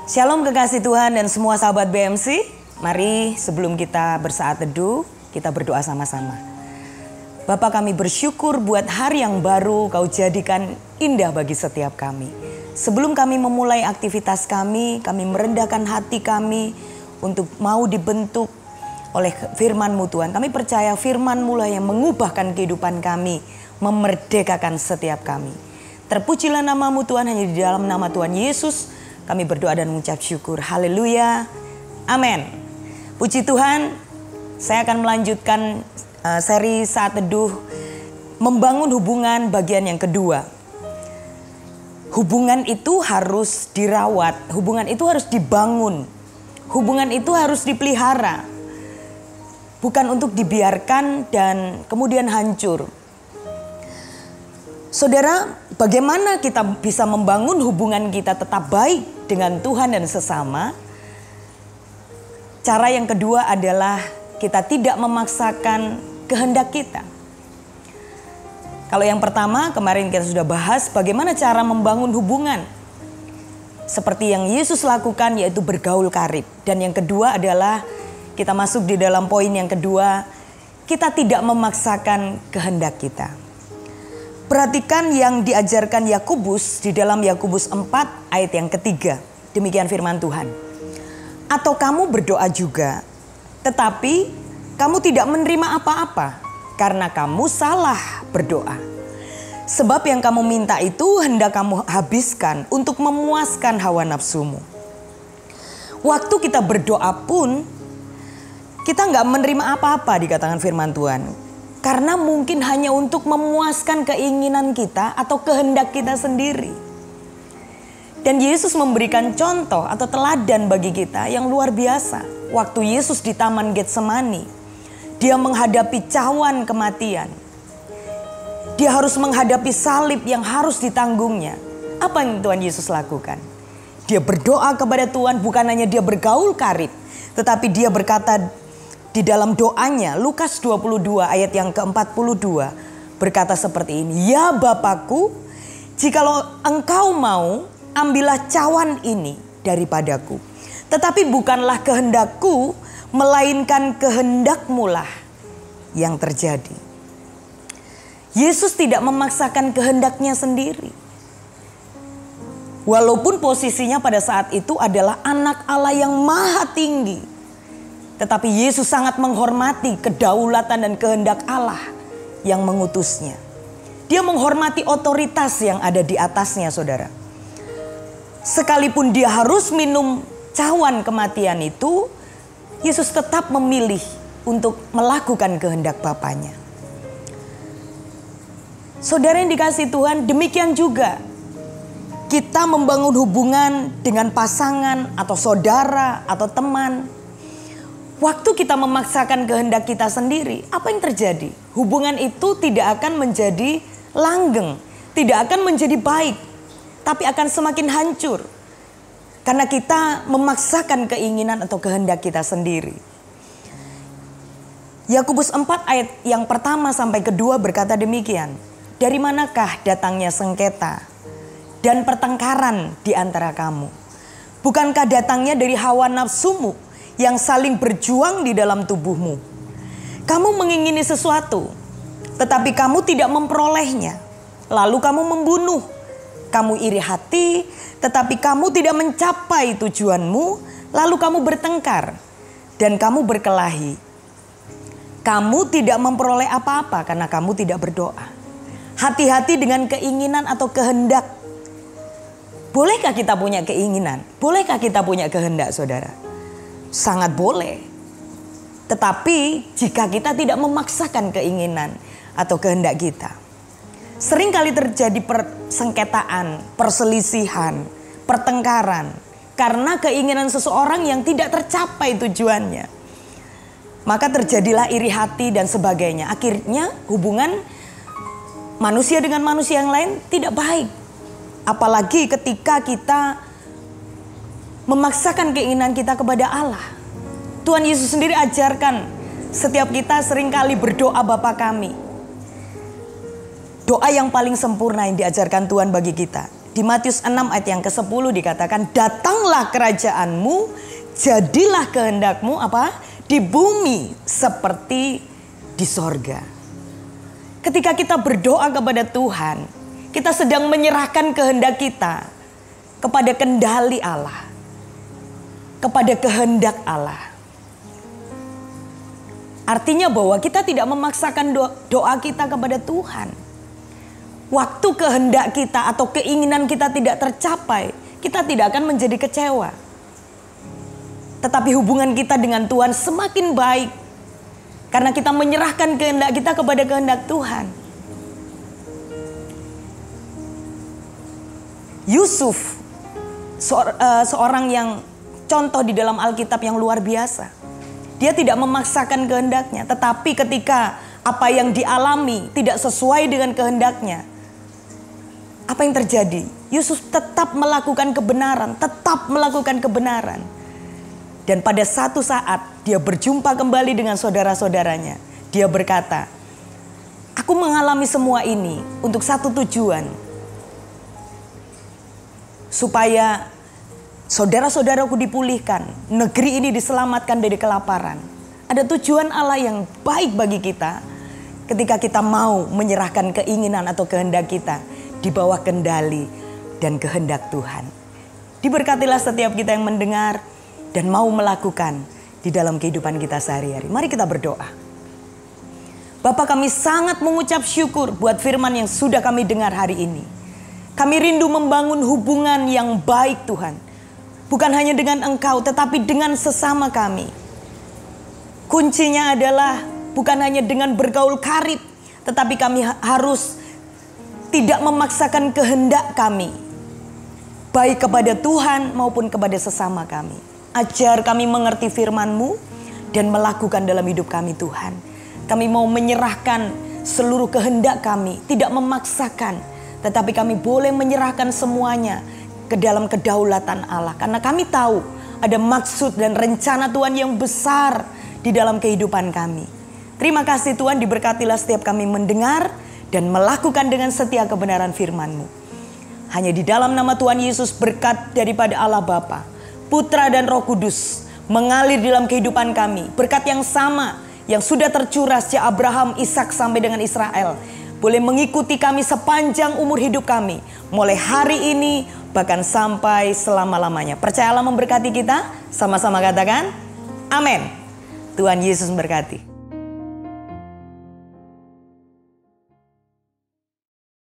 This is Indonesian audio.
Shalom kekasih Tuhan dan semua sahabat BMC. Mari sebelum kita bersaat teduh, kita berdoa sama-sama. Bapa, kami bersyukur buat hari yang baru Kau jadikan indah bagi setiap kami. Sebelum kami memulai aktivitas kami merendahkan hati kami untuk mau dibentuk oleh firman-Mu Tuhan. Kami percaya firman-Mu lah yang mengubahkan kehidupan kami, memerdekakan setiap kami. Terpujilah nama-Mu Tuhan, hanya di dalam nama Tuhan Yesus kami berdoa dan mengucap syukur. Haleluya. Amin. Puji Tuhan, saya akan melanjutkan seri saat teduh membangun hubungan bagian yang kedua. Hubungan itu harus dirawat, hubungan itu harus dibangun, hubungan itu harus dipelihara. Bukan untuk dibiarkan dan kemudian hancur. Saudara, bagaimana kita bisa membangun hubungan kita tetap baik dengan Tuhan dan sesama? Cara yang kedua adalah kita tidak memaksakan kehendak kita. Kalau yang pertama, kemarin kita sudah bahas bagaimana cara membangun hubungan. Seperti yang Yesus lakukan, yaitu bergaul karib. Dan yang kedua adalah kita masuk di dalam poin yang kedua, kita tidak memaksakan kehendak kita. Perhatikan yang diajarkan Yakobus di dalam Yakobus 4 ayat yang ketiga. Demikian firman Tuhan. Atau kamu berdoa juga, tetapi kamu tidak menerima apa-apa karena kamu salah berdoa. Sebab yang kamu minta itu hendak kamu habiskan untuk memuaskan hawa nafsumu. Waktu kita berdoa pun kita nggak menerima apa-apa dikatakan firman Tuhan. Karena mungkin hanya untuk memuaskan keinginan kita atau kehendak kita sendiri. Dan Yesus memberikan contoh atau teladan bagi kita yang luar biasa. Waktu Yesus di Taman Getsemani, dia menghadapi cawan kematian. Dia harus menghadapi salib yang harus ditanggungnya. Apa yang Tuhan Yesus lakukan? Dia berdoa kepada Tuhan, bukan hanya dia bergaul karib, tetapi dia berkata di dalam doanya, Lukas 22 ayat yang ke-42 berkata seperti ini. Ya Bapakku, jikalau engkau mau, ambillah cawan ini daripadaku. Tetapi bukanlah kehendakku, melainkan kehendakmu lah yang terjadi. Yesus tidak memaksakan kehendaknya sendiri. Walaupun posisinya pada saat itu adalah anak Allah yang maha tinggi. Tetapi Yesus sangat menghormati kedaulatan dan kehendak Allah yang mengutusnya. Dia menghormati otoritas yang ada di atasnya, saudara. Sekalipun dia harus minum cawan kematian itu, Yesus tetap memilih untuk melakukan kehendak Bapanya. Saudara yang dikasihi Tuhan, demikian juga kita membangun hubungan dengan pasangan atau saudara atau teman. Waktu kita memaksakan kehendak kita sendiri, apa yang terjadi? Hubungan itu tidak akan menjadi langgeng, tidak akan menjadi baik, tapi akan semakin hancur. Karena kita memaksakan keinginan atau kehendak kita sendiri. Yakobus 4 ayat yang pertama sampai kedua berkata demikian. Dari manakah datangnya sengketa dan pertengkaran di antara kamu? Bukankah datangnya dari hawa nafsumu yang saling berjuang di dalam tubuhmu? Kamu mengingini sesuatu, tetapi kamu tidak memperolehnya. Lalu kamu membunuh. Kamu iri hati, tetapi kamu tidak mencapai tujuanmu. Lalu kamu bertengkar dan kamu berkelahi. Kamu tidak memperoleh apa-apa karena kamu tidak berdoa. Hati-hati dengan keinginan atau kehendak. Bolehkah kita punya keinginan? Bolehkah kita punya kehendak, saudara? Sangat boleh. Tetapi jika kita tidak memaksakan keinginan atau kehendak kita. Sering kali terjadi persengketaan, perselisihan, pertengkaran. Karena keinginan seseorang yang tidak tercapai tujuannya. Maka terjadilah iri hati dan sebagainya. Akhirnya hubungan manusia dengan manusia yang lain tidak baik. Apalagi ketika kita memaksakan keinginan kita kepada Allah. Tuhan Yesus sendiri ajarkan setiap kita seringkali berdoa Bapa kami. Doa yang paling sempurna yang diajarkan Tuhan bagi kita. Di Matius 6 ayat yang ke-10 dikatakan, datanglah kerajaanmu, jadilah kehendakmu apa? Di bumi seperti di sorga. Ketika kita berdoa kepada Tuhan, kita sedang menyerahkan kehendak kita kepada kendali Allah, kepada kehendak Allah. Artinya bahwa kita tidak memaksakan doa kita kepada Tuhan. Waktu kehendak kita atau keinginan kita tidak tercapai, kita tidak akan menjadi kecewa. Tetapi hubungan kita dengan Tuhan semakin baik karena kita menyerahkan kehendak kita kepada kehendak Tuhan. Yusuf, seorang yang contoh di dalam Alkitab yang luar biasa. Dia tidak memaksakan kehendaknya, tetapi ketika apa yang dialami tidak sesuai dengan kehendaknya, apa yang terjadi? Yusuf tetap melakukan kebenaran, Dan pada satu saat dia berjumpa kembali dengan saudara-saudaranya. Dia berkata, aku mengalami semua ini untuk satu tujuan. Supaya saudara-saudaraku dipulihkan, negeri ini diselamatkan dari kelaparan. Ada tujuan Allah yang baik bagi kita ketika kita mau menyerahkan keinginan atau kehendak kita di bawah kendali dan kehendak Tuhan. Diberkatilah setiap kita yang mendengar dan mau melakukan di dalam kehidupan kita sehari-hari. Mari kita berdoa. Bapa, kami sangat mengucap syukur buat firman yang sudah kami dengar hari ini. Kami rindu membangun hubungan yang baik Tuhan. Bukan hanya dengan Engkau tetapi dengan sesama kami. Kuncinya adalah bukan hanya dengan bergaul karib, tetapi kami harus tidak memaksakan kehendak kami, baik kepada Tuhan maupun kepada sesama kami. Ajar kami mengerti firman-Mu dan melakukan dalam hidup kami Tuhan. Kami mau menyerahkan seluruh kehendak kami, tidak memaksakan, tetapi kami boleh menyerahkan semuanya ke dalam kedaulatan Allah. Karena kami tahu ada maksud dan rencana Tuhan yang besar di dalam kehidupan kami. Terima kasih Tuhan, diberkatilah setiap kami mendengar dan melakukan dengan setia kebenaran firman-Mu. Hanya di dalam nama Tuhan Yesus berkat daripada Allah Bapa, Putra dan Roh Kudus mengalir dalam kehidupan kami. Berkat yang sama yang sudah tercurah sejak Abraham, Ishak sampai dengan Israel, boleh mengikuti kami sepanjang umur hidup kami. Mulai hari ini bahkan sampai selama-lamanya. Percayalah memberkati kita. Sama-sama katakan amin. Tuhan Yesus memberkati.